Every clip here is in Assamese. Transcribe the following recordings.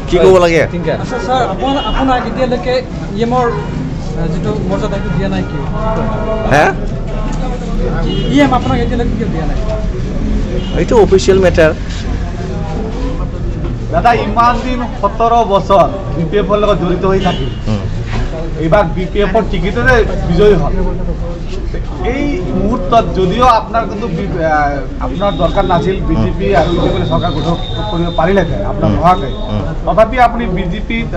কি ক'ব লাগে আচ্ছা স্যাৰ আপোনাক এতিয়ালৈকে ইএমৰ যেটো মৰ্যাদা দিয়া নাই কি হ্যাঁ ইএম আপোনাক এতিয়ালৈকে কিয় দিয়া নাই এইটো অফিচিয়েল মেটাৰ দাদা ইমান দিন 17 বছৰ বিপিএফৰ লগত জড়িত হৈ থাকিল এইবাৰ বিপিএফৰ টিকেটৰে বিজয়ী হ'ল এই মুহূৰ্তত যদিও আপোনাৰ কিন্তু আপোনাৰ দৰকাৰ নাছিল বিজেপি আৰু ইউপিএফৰ চৰকাৰ গঠন কৰিব পাৰিলেহেঁতেন আপোনাৰ নোহোৱাকৈ তথাপি আপুনি বিজেপিত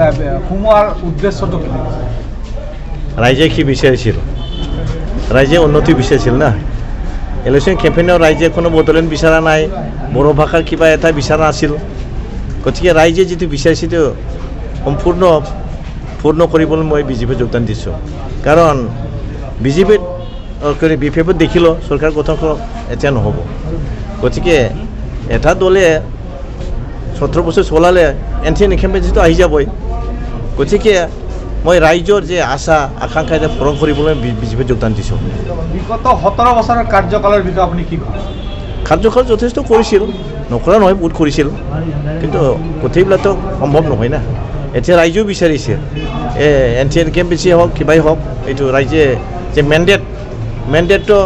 সোমোৱাৰ উদ্দেশ্যটো কি ৰাইজে কি বিচাৰিছিল ৰাইজে উন্নতি বিচাৰিছিল না ইলেকশ্যন কেম্পেইনৰ ৰাইজে কোনো বদলন বিচৰা নাই বড়ো ভাষাৰ কিবা এটা বিচৰা আছিল গতিকে ৰাইজে যিটো বিচাৰিছিল পূৰ্ণ কৰিবলৈ মই বিজেপিত যোগদান দিছোঁ কাৰণ বিজেপিত বিপিএফত দেখিলোঁ চৰকাৰ গঠন এতিয়া নহ'ব গতিকে এটা দলে 17 বছৰ চলালে এনটি কেম্পেইন যিটো আহি যাবই গতিকে মই ৰাইজৰ যে আশা আকাংক্ষা পূৰণ কৰিবলৈ বিজেপিত যোগদান দিছোঁ বিগত 17 বছৰৰ কাৰ্যকালৰ ভিতৰত আপুনি কি কয় কাৰ্যকাল যথেষ্ট কৰিছিল নকৰা নহয় বহুত কৰিছিল কিন্তু গোটেইবিলাকতো সম্ভৱ নহয় না এতিয়া ৰাইজেও বিচাৰিছে এনটি কেম্পেইন হওক কিবাই হওক এইটো ৰাইজে যে মেণ্ডেটটো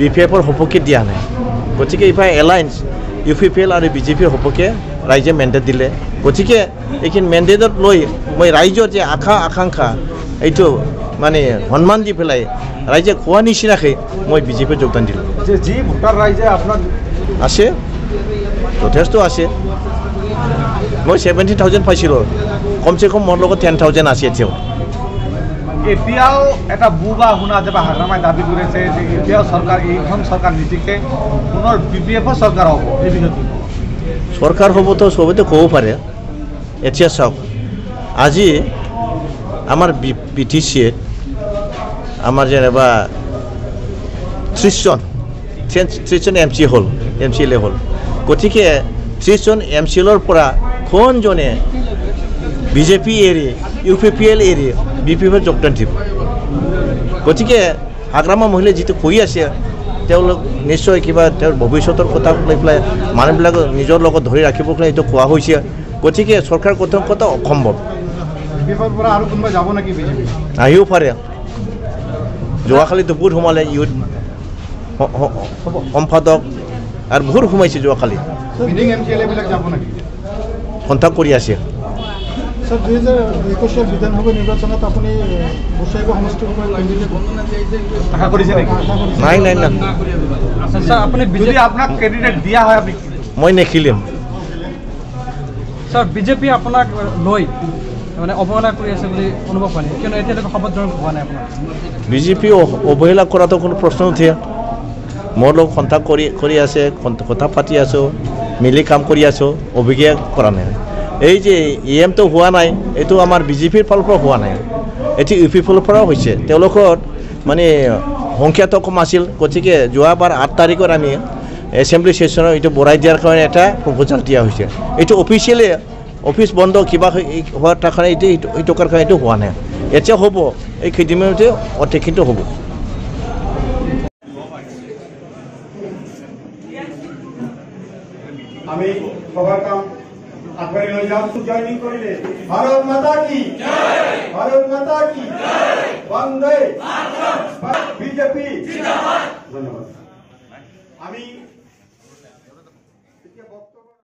বিপিএফৰ সপক্ষে দিয়া নাই গতিকে এইফালে এলায়েন্স ইউপিপিএল আৰু বিজেপিৰ সপক্ষে ৰাইজে মেণ্ডেট দিলে গতিকে এইখিনি মেণ্ডেটত লৈ মই ৰাইজৰ যে আকাংক্ষা এইটো মানে সন্মান দি পেলাই ৰাইজে কোৱা নিচিনাকৈ মই বিজেপিত যোগদান দিলোঁ যে যি ভোটাৰ ৰাইজে আপোনাক আছে যথেষ্ট আছে মই 70,000 পাইছিলোঁ কমচে কম মোৰ লগত 10,000 আছে এতিয়াও এটা বুবা শুনা যে বা হাগ্ৰামাই দাবী কৰিছে যে এতিয়াও চৰকাৰ এইখন চৰকাৰ নীতিকে পুনৰ বিপিএফৰ চৰকাৰ হ'ব এই বিষয়টো চৰকাৰ হ'বতো চবেতো ক'ব পাৰে এতিয়া চাওক আজি আমাৰ BTCত আমাৰ যেনিবা 30 জন MC হ'ল MCLA হ'ল গতিকে 30 জন MCLৰ পৰা কোনজনে বিজেপি এৰি ইউপিপিএল এৰি বিপিএফত যোগদান দিব গতিকে হাগ্ৰামা মহিলাই যিটো কৈ আছে তেওঁলোক নিশ্চয় কিবা তেওঁৰ ভৱিষ্যতৰ কথা লৈ পেলাই মানুহবিলাক নিজৰ লগত ধৰি ৰাখিব কাৰণে এইটো কোৱা হৈছে গতিকে চৰকাৰ গঠন কৰাটো অসম্ভৱ বিপিএফৰ পৰা আৰু কোনোবা যাব নেকি বিজেপি আহিও পাৰে যোৱাকালিতো বহুত সোমালে ইউথ সম্পাদক আৰু বহুত সোমাইছে যোৱাকালি কণ্টেক্ট কৰি আছে স্যাৰ 2021 বিধানসভা নিৰ্বাচনত আপনি গোসাইগাঁও সমষ্টিৰ পৰা আশা কৰিছে নেকি নাই স্যার আপনি যদি আপোনাক ক্যান্ডিডেট দিয়া হয় আপনি মই নেখিলিম স্যার বিজেপি আপোনাক লৈ মানে অৱহেলা কৰি আছে বুলি অনুভৱ হয় কিয়নো এতিয়ালৈকে শপত গ্ৰহণ হোৱা নাই আপোনাৰ বিজেপি অৱহেলা কৰাটো কোনো প্ৰশ্ন নুঠে মোৰ লগত কণ্টেক্ট কৰি আছে কথা পাতি আছোঁ মিলি কাম কৰি আছোঁ অভিজ্ঞা কৰা নাই এই যে ইএমটো হোৱা নাই এইটো আমাৰ বিজেপিৰ ফালৰ পৰা হোৱা নাই এটি ইউপি ফালৰ পৰাও হৈছে তেওঁলোকৰ মানে সংখ্যাটো কম আছিল গতিকে যোৱাবাৰ 8 তাৰিখত আমি এছেম্বলি সেশনৰ এইটো বঢ়াই দিয়াৰ কাৰণে এটা প্ৰপ'জাল দিয়া হৈছে এইটো অফিচিয়েলি অফিচ বন্ধ কিবা হোৱাৰ কাৰণে এইটো কাৰণে এইটো হোৱা নাই এতিয়া হ'ব এই কেইদিনমানতে অধিকটো হ'ব আমি সবার কাম আগবাড়ি লৈ যাম জয়নিং কৰিলে ভাৰত মাতা কি জয় ভাৰত মাতা কি জয় বন্দে মাতৰম বিজেপি জিন্দাবাদ ধন্যবাদ আমি